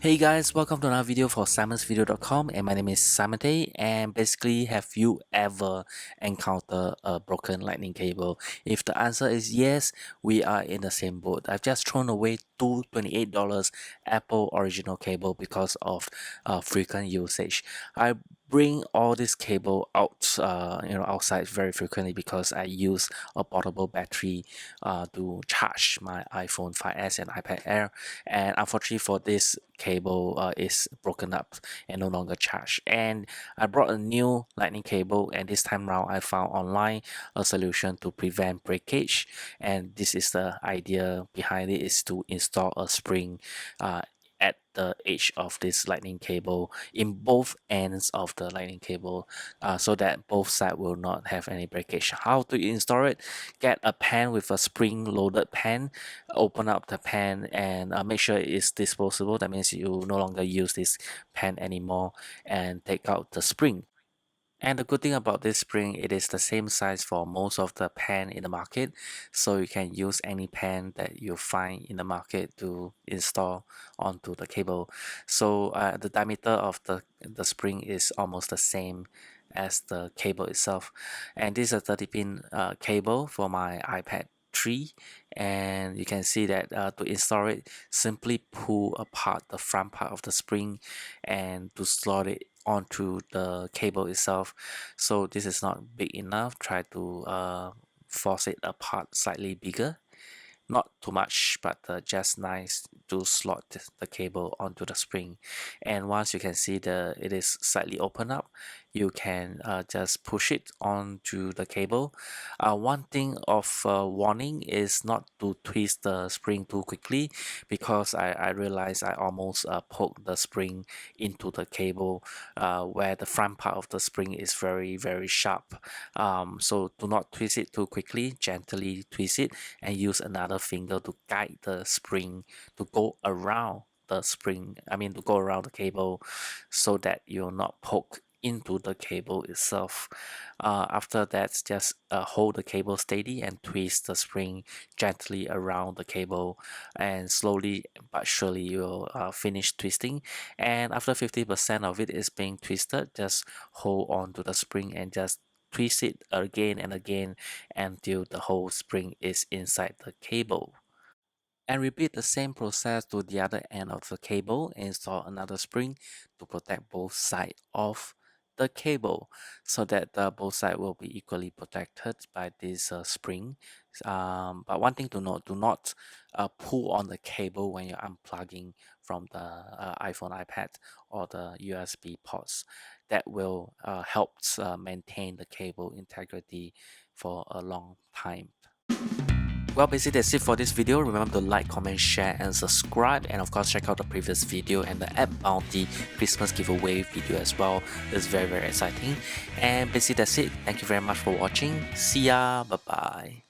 Hey guys, welcome to another video for simonsvideo.com, and my name is Simon Tay. And basically, have you ever encountered a broken lightning cable? If the answer is yes, we are in the same boat. I've just thrown away two $28 Apple original cable because of frequent usage. I bring all this cable out outside very frequently because I use a portable battery to charge my iPhone 5s and iPad Air, and unfortunately for this cable is broken up and no longer charged. And I brought a new lightning cable, and this time round I found online a solution to prevent breakage, and this is the idea behind it, is to install a spring at the edge of this lightning cable in both ends of the lightning cable, so that both sides will not have any breakage. How to install it? Get a pan with a spring loaded pan, open up the pan, and make sure it is disposable. That means you no longer use this pan anymore, and take out the spring. And the good thing about this spring, it is the same size for most of the pan in the market, so you can use any pan that you find in the market to install onto the cable. So the diameter of the spring is almost the same as the cable itself. And this is a 30-pin cable for my iPad 3, and you can see that to install it, simply pull apart the front part of the spring and to slot it onto the cable itself. So this is not big enough. Try to force it apart slightly bigger, not too much, but just nice to slot the cable onto the spring. And once you can see it is slightly open up, you can just push it onto the cable. One thing of warning is not to twist the spring too quickly, because I realized I almost poked the spring into the cable where the front part of the spring is very sharp. So do not twist it too quickly, gently twist it and use another finger to guide the spring to go around the spring, to go around the cable, so that you'll not poke into the cable itself. After that, just hold the cable steady and twist the spring gently around the cable, and slowly but surely you'll finish twisting. And after 50% of it is being twisted, just hold on to the spring and just twist it again and again until the whole spring is inside the cable. And repeat the same process to the other end of the cable. Install another spring to protect both sides of the cable, so that both sides will be equally protected by this spring. But one thing to note, do not pull on the cable when you're unplugging from the iPhone, iPad, or the USB ports. That will help maintain the cable integrity for a long time. Well, basically that's it for this video. Remember to like, comment, share, and subscribe, and of course check out the previous video and the app bounty Christmas giveaway video as well. It's very exciting. And basically that's it. Thank you very much for watching. See ya. Bye bye.